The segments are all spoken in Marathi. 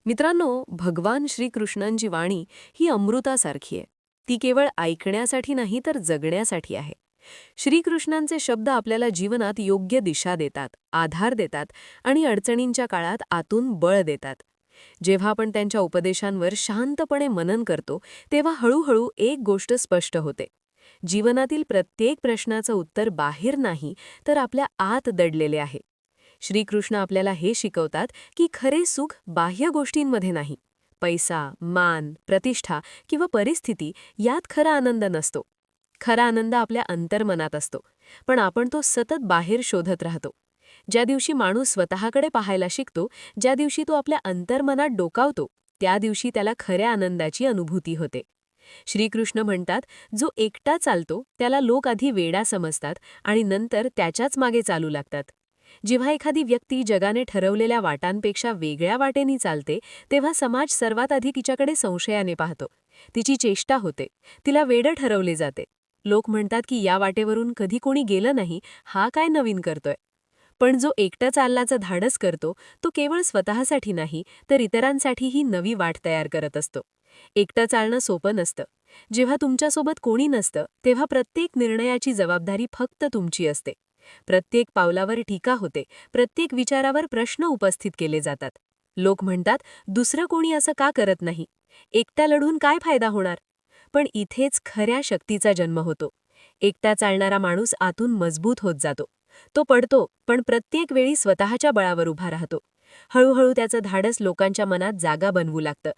मित्रांनो, भगवान श्रीकृष्णांची वाणी ही अमृतासारखी आहे. ती केवळ ऐकण्यासाठी नाही तर जगण्यासाठी आहे. श्रीकृष्णांचे शब्द आपल्याला जीवनात योग्य दिशा देतात, आधार देतात आणि अडचणींच्या काळात आतून बळ देतात. जेव्हा आपण त्यांच्या उपदेशांवर शांतपणे मनन करतो, तेव्हा हळूहळू एक गोष्ट स्पष्ट होते. जीवनातील प्रत्येक प्रश्नाचं उत्तर बाहेर नाही, तर आपल्या आत दडलेले आहे. श्रीकृष्ण आपल्याला हे शिकवतात की खरे सुख बाह्य गोष्टींमध्ये नाही. पैसा, मान, प्रतिष्ठा किंवा परिस्थिती यात खरा आनंद नसतो. खरा आनंद आपल्या अंतर्मनात असतो, पण आपण तो सतत बाहेर शोधत राहतो. ज्या दिवशी माणूस स्वतःकडे पाहायला शिकतो, ज्या दिवशी तो आपल्या अंतर्मनात डोकावतो, त्या दिवशी त्याला खऱ्या आनंदाची अनुभूती होते. श्रीकृष्ण म्हणतात, जो एकटा चालतो त्याला लोक आधी वेडा समजतात आणि नंतर त्याच्याच मागे चालू लागतात. जेव्हा एखादी व्यक्ती जगाने ठरवलेल्या वाटांपेक्षा वेगळ्या वाटेनी चालते, तेव्हा समाज सर्वात आधी तिच्याकडे संशयाने पाहतो. तिची चेष्टा होते, तिला वेडं ठरवले जाते. लोक म्हणतात की या वाटेवरून कधी कोणी गेलं नाही, हा काय नवीन करतोय. पण जो एकटा चालण्याचं धाडस करतो, तो केवळ स्वतःसाठी नाही तर इतरांसाठीही नवी वाट तयार करत असतो. एकटं चालणं सोपं नसतं. जेव्हा तुमच्यासोबत कोणी नसतं, तेव्हा प्रत्येक निर्णयाची जबाबदारी फक्त तुमची असते. प्रत्येक पावलावर टीका होते, प्रत्येक विचारावर प्रश्न उपस्थित केले जातात. लोक म्हणतात, दुसरं कोणी असं का करत नाही? एकटा लढून काय फायदा होणार? पण इथेच खऱ्या शक्तीचा जन्म होतो. एकटा चालणारा माणूस आतून मजबूत होत जातो. तो पडतो, पण प्रत्येक वेळी स्वतःच्या बळावर उभा राहतो. हळूहळू त्याचं धाडस लोकांच्या मनात जागा बनवू लागतं.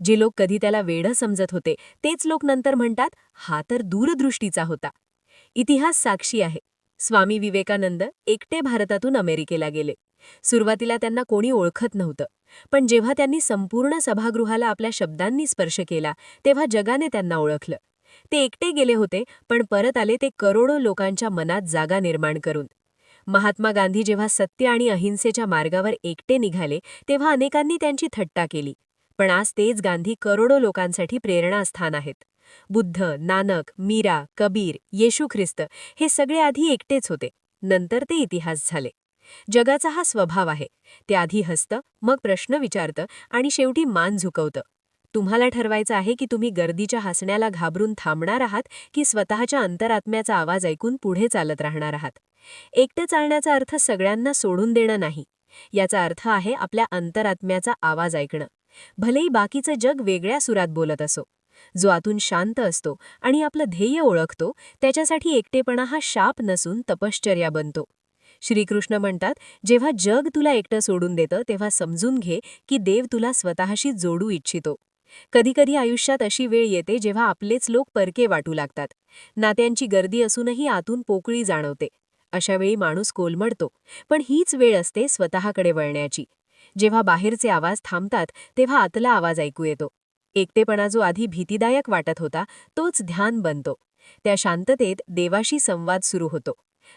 जे लोक कधी त्याला वेडं समजत होते, तेच लोक नंतर म्हणतात, हा तर दूरदृष्टीचा होता. इतिहास साक्षी आहे. स्वामी विवेकानंद एकटे भारतातून अमेरिकेला गेले. सुरुवातीला त्यांना कोणी ओळखत नव्हतं. पण जेव्हा त्यांनी संपूर्ण सभागृहाला आपल्या शब्दांनी स्पर्श केला, तेव्हा जगाने त्यांना ओळखलं. ते एकटे गेले होते, पण परत आले ते करोडो लोकांच्या मनात जागा निर्माण करून. महात्मा गांधी जेव्हा सत्य आणि अहिंसेच्या मार्गावर एकटे निघाले, तेव्हा अनेकांनी त्यांची थट्टा केली. पण आज तेच गांधी करोडो लोकांसाठी प्रेरणास्थान आहेत. बुद्ध, नानक, मीरा, कबीर, येशू ख्रिस्त हे सगळे आधी एकटेच होते. नंतर ते इतिहास झाले. जगाचा हा स्वभाव आहे. ते आधी हसतं, मग प्रश्न विचारतं आणि शेवटी मान झुकवतं. तुम्हाला ठरवायचं आहे की तुम्ही गर्दीच्या हसण्याला घाबरून थांबणार आहात की स्वतःच्या अंतरात्म्याचा आवाज ऐकून पुढे चालत राहणार आहात. एकटं चालण्याचा अर्थ सगळ्यांना सोडून देणं नाही. याचा अर्थ आहे आपल्या अंतरात्म्याचा आवाज ऐकणं. भलेही बाकीचं जग वेगळ्या सुरात बोलत असो. जो आतून शांत असतो आणि आपलं ध्येय ओळखतो, त्याच्यासाठी एकटेपणा हा शाप नसून तपश्चर्या बनतो. श्रीकृष्ण म्हणतात, जेव्हा जग तुला एकटं सोडून देतं, तेव्हा समजून घे की देव तुला स्वतःशी जोडू इच्छितो. कधीकधी आयुष्यात अशी वेळ येते जेव्हा आपलेच लोक परके वाटू लागतात. नात्यांची गर्दी असूनही आतून पोकळी जाणवते. अशा वेळी माणूस कोलमडतो. पण हीच वेळ असते स्वतःकडे वळण्याची. जेव्हा बाहेरचे आवाज थांबतात, तेव्हा आतला आवाज ऐकू येतो. एकटेपणा जो आधी भीतीदायक वाटत होता, तोच ध्यान बनतो. त्या शांततेत देवाशी संवाद सुरू होतो.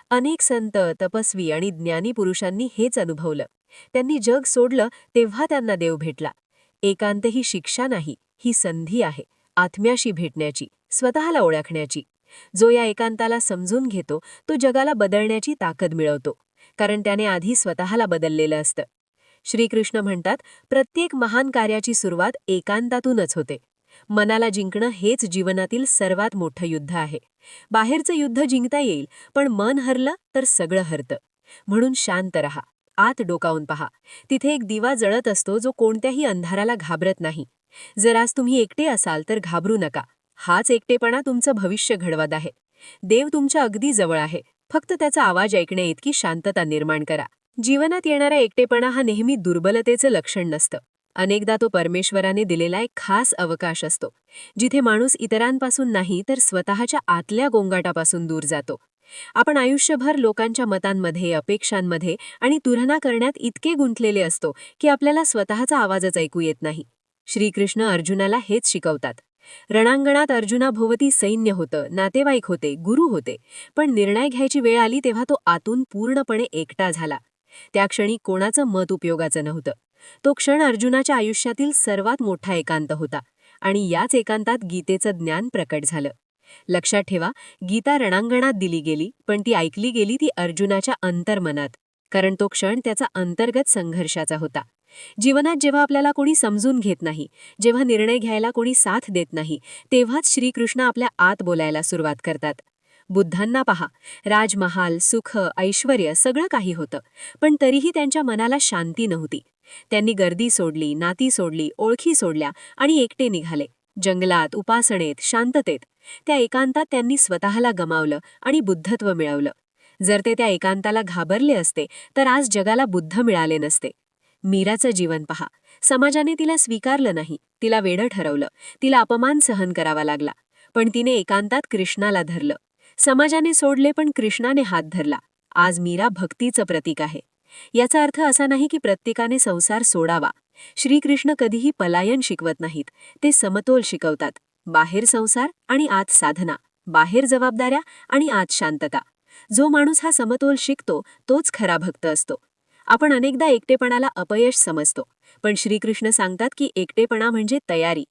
अनेक संत, तपस्वी आणि ज्ञानी पुरुषांनी हेच अनुभवलं. त्यांनी जग सोडलं तेव्हा त्यांना देव भेटला. एकांत ही शिक्षा नाही, ही संधी आहे आत्म्याशी भेटण्याची, स्वतःला ओळखण्याची. जो या एकांताला समजून घेतो, तो जगाला बदलण्याची ताकद मिळवतो, कारण त्याने आधी स्वतःला बदललेलं असतं. श्रीकृष्ण म्हणतात, प्रत्येक महान कार्याची सुरुवात एकांतातूनच होते. मनाला जिंकणं हेच जीवनातील सर्वात मोठं युद्ध आहे. बाहेरचं युद्ध जिंकता येईल, पण मन हरलं तर सगळं हरतं. म्हणून शांत रहा, आत डोकावून पहा. तिथे एक दिवा जळत असतो जो कोणत्याही अंधाराला घाबरत नाही. जर आज तुम्ही एकटे असाल तर घाबरू नका. हाच एकटेपणा तुमचं भविष्य घडवत आहे. देव तुमच्या अगदी जवळ आहे. फक्त त्याचा आवाज ऐकण्याइतकी शांतता निर्माण करा. जीवनात येणारा एकटेपणा हा नेहमी दुर्बलतेचं लक्षण नसतं. अनेकदा तो परमेश्वराने दिलेला एक खास अवकाश असतो, जिथे माणूस इतरांपासून नाही तर स्वतःच्या आतल्या गोंगाटापासून दूर जातो. आपण आयुष्यभर लोकांच्या मतांमध्ये, अपेक्षांमध्ये आणि तुलना करण्यात इतके गुंतलेले असतो की आपल्याला स्वतःचा आवाजच ऐकू येत नाही. श्रीकृष्ण अर्जुनाला हेच शिकवतात. रणांगणात अर्जुनाभोवती सैन्य होतं, नातेवाईक होते, गुरु होते. पण निर्णय घ्यायची वेळ आली तेव्हा तो आतून पूर्णपणे एकटा झाला. त्या क्षणी कोणाचं मत उपयोगाचं नव्हतं. तो क्षण अर्जुनाच्या आयुष्यातील सर्वात मोठा एकांत होता. आणि याच एकांतात गीतेचं ज्ञान प्रकट झालं. लक्षात ठेवा, गीता रणांगणात दिली गेली, पण ती ऐकली गेली ती अर्जुनाच्या अंतर्मनात. कारण तो क्षण त्याचा अंतर्गत संघर्षाचा होता. जीवनात जेव्हा आपल्याला कोणी समजून घेत नाही, जेव्हा निर्णय घ्यायला कोणी साथ देत नाही, तेव्हाच श्रीकृष्ण आपल्या आत बोलायला सुरुवात करतात. बुद्धांना पहा, राजमहाल, सुख, ऐश्वर्य सगळं काही होतं, पण तरीही त्यांच्या मनाला शांती नव्हती. त्यांनी गर्दी सोडली, नाती सोडली, ओळखी सोडल्या आणि एकटे निघाले. जंगलात, उपासनेत, शांततेत. त्या एकांतात त्यांनी स्वतःला गमावलं आणि बुद्धत्व मिळवलं. जर ते त्या एकांताला घाबरले असते तर आज जगाला बुद्ध मिळाले नसते. मीराचं जीवन पहा. समाजाने तिला स्वीकारलं नाही, तिला वेडं ठरवलं, तिला अपमान सहन करावा लागला. पण तिने एकांतात कृष्णाला धरलं. समाजाने सोडले पण कृष्णाने हात धरला. आज मीरा भक्तीचं प्रतीक आहे. याचा अर्थ असा नाही की प्रत्येकाने संसार सोडावा. श्रीकृष्ण कधीही पलायन शिकवत नाहीत, ते समतोल शिकवतात. बाहेर संसार आणि आत साधना, बाहेर जबाबदाऱ्या आणि आत शांतता. जो माणूस हा समतोल शिकतो तोच खरा भक्त असतो. आपण अनेकदा एकटेपणाला अपयश समजतो, पण श्रीकृष्ण सांगतात की एकटेपणा म्हणजे तयारी.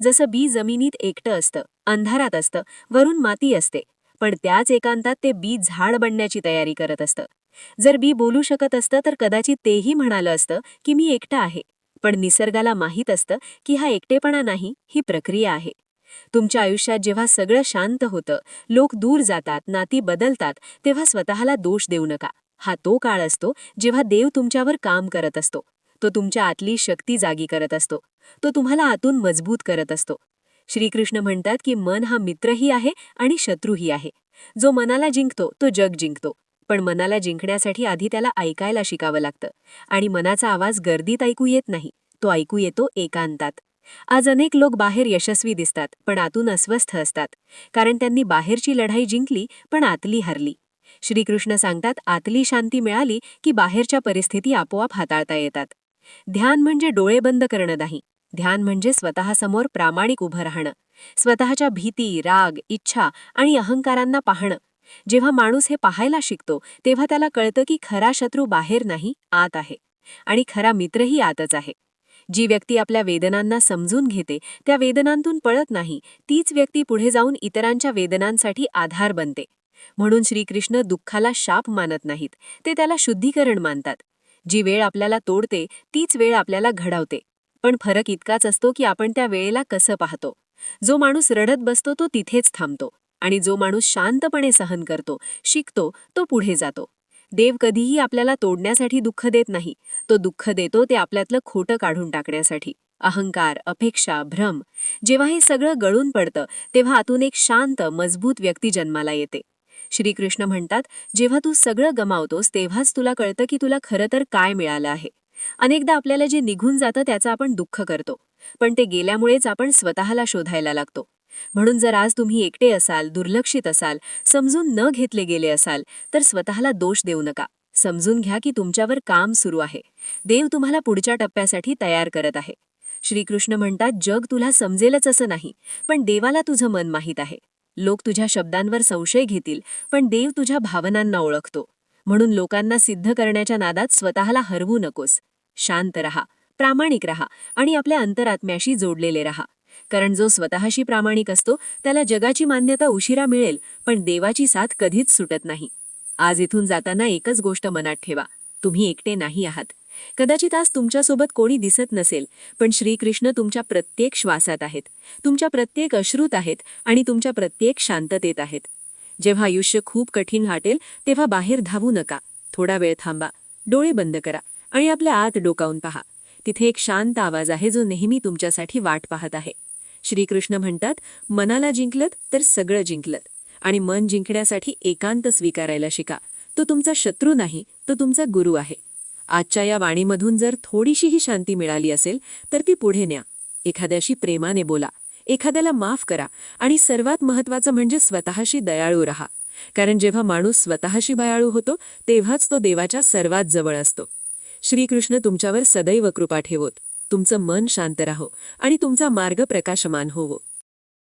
जसं बी जमिनीत एकटं असतं, अंधारात असतं, वरून माती असते, पण त्याच एकांतात ते बी झाड बनण्याची तयारी करत असतं. जर बी बोलू शकत असतं तर कदाचित तेही म्हणालं असतं की मी एकटं आहे. पण निसर्गाला माहीत असतं की हा एकटेपणा नाही, ही प्रक्रिया आहे. तुमच्या आयुष्यात जेव्हा सगळं शांत होतं, लोक दूर जातात, नाती बदलतात, तेव्हा स्वतःला दोष देऊ नका. हा तो काळ असतो जेव्हा देव तुमच्यावर काम करत असतो. तो तुमच्या आतली शक्ती जागी करत असतो. तो तुम्हाला आतून मजबूत करत असतो. श्रीकृष्ण म्हणतात की मन हा मित्रही आहे आणि शत्रूही आहे. जो मनाला जिंकतो तो जग जिंकतो. पण मनाला जिंकण्यासाठी आधी त्याला ऐकायला शिकावं लागतं. आणि मनाचा आवाज गर्दीत ऐकू येत नाही, तो ऐकू येतो एकांतात. आज अनेक लोक बाहेर यशस्वी दिसतात पण आतून अस्वस्थ असतात, कारण त्यांनी बाहेरची लढाई जिंकली पण आतली हरली. श्रीकृष्ण सांगतात, आतली शांती मिळाली की बाहेरच्या परिस्थिती आपोआप हाताळता येतात. ध्यान म्हणजे डोळे बंद करणं नाही. ध्यान म्हणजे स्वतःसमोर प्रामाणिक उभं राहणं. स्वतःच्या भीती, राग, इच्छा आणि अहंकारांना पाहणं. जेव्हा माणूस हे पाहायला शिकतो तेव्हा त्याला कळतं की खरा शत्रू बाहेर नाही, आत आहे. आणि खरा मित्रही आतच आहे. जी व्यक्ती आपल्या वेदनांना समजून घेते, त्या वेदनांतून पळत नाही, तीच व्यक्ती पुढे जाऊन इतरांच्या वेदनांसाठी आधार बनते. म्हणून श्रीकृष्ण दुःखाला शाप मानत नाहीत, ते त्याला शुद्धीकरण मानतात. जी वेळ आपल्याला तोडते तीच वेळ आपल्याला घडवते. पण फरक इतकाच असतो की आपण त्या वेळेला कसं पाहतो. जो माणूस रडत बसतो तो तिथेच थांबतो, आणि जो माणूस शांतपणे सहन करतो, शिकतो, तो पुढे जातो. देव कधीही आपल्याला तोडण्यासाठी दुःख देत नाही. तो दुःख देतो ते आपल्यातलं खोटं काढून टाकण्यासाठी. अहंकार, अपेक्षा, भ्रम. जेव्हा हे सगळं गळून पडतं तेव्हा आतून एक शांत, मजबूत व्यक्ती जन्माला येते. श्रीकृष्ण म्हणतात, जेव्हा तू सगळं गमावतोस तेव्हाच तुला कळतं की तुला खरं तर काय मिळालं आहे. अनेकदा आपल्याला जे निघून जातं त्याचं आपण दुःख करतो, पण ते गेल्यामुळेच आपण स्वतःला शोधायला लागतो. म्हणून जर आज तुम्ही एकटे असाल, दुर्लक्षित असाल, समजून न घेतले गेले असाल, तर स्वतःला दोष देऊ नका. समजून घ्या की तुमच्यावर काम सुरू आहे. देव तुम्हाला पुढच्या टप्प्यासाठी तयार करत आहे. श्रीकृष्ण म्हणतात, जग तुला समजेलच असं नाही, पण देवाला तुझं मन माहीत आहे. लोक तुझ्या शब्दांवर संशय घेतील, पण देव तुझ्या भावनांना ओळखतो. म्हणून लोकांना सिद्ध करण्याच्या नादात स्वतःला हरवू नकोस. शांत रहा, प्रामाणिक रहा आणि आपल्या अंतरात्म्याशी जोडलेले रहा. कारण जो स्वतःशी प्रामाणिक असतो त्याला जगाची मान्यता उशिरा मिळेल, पण देवाची साथ कधीच सुटत नाही. आज इथून जाताना एकच गोष्ट मनात ठेवा, तुम्ही एकटे नाही आहात. कदाचित आज तुमच्यासोबत कोणी दिसत नसेल, पण श्रीकृष्ण तुमच्या प्रत्येक श्वासात आहेत, तुमच्या प्रत्येक अश्रूत आहेत आणि तुमच्या प्रत्येक शांततेत आहेत. जेव्हा आयुष्य खूप कठीण वाटेल तेव्हा बाहेर धावू नका. थोडा वेळ थांबा, डोळे बंद करा आणि आपल्या आत डोकावून पहा. तिथे एक शांत आवाज आहे जो नेहमी तुमच्यासाठी वाट पाहत आहे. श्रीकृष्ण म्हणतात, मनाला जिंकलत तर सगळं जिंकलत. आणि मन जिंकण्यासाठी एकांत स्वीकारायला शिका. तो तुमचा शत्रू नाही, तो तुमचा गुरु आहे. आजच्या या वाणीमधून जर थोडीशीही शांती मिळाली असेल तर ती पुढे न्या. एखाद्याशी प्रेमाने बोला, एखाद्याला माफ करा आणि सर्वात महत्त्वाचं म्हणजे स्वतःशी दयाळू रहा. कारण जेव्हा माणूस स्वतःशी दयाळू होतो तेव्हाच तो देवाच्या सर्वात जवळ असतो. श्रीकृष्ण तुमच्यावर सदैव कृपा ठेवोत. तुमचं मन शांत राहो आणि तुमचा मार्ग प्रकाशमान होवो.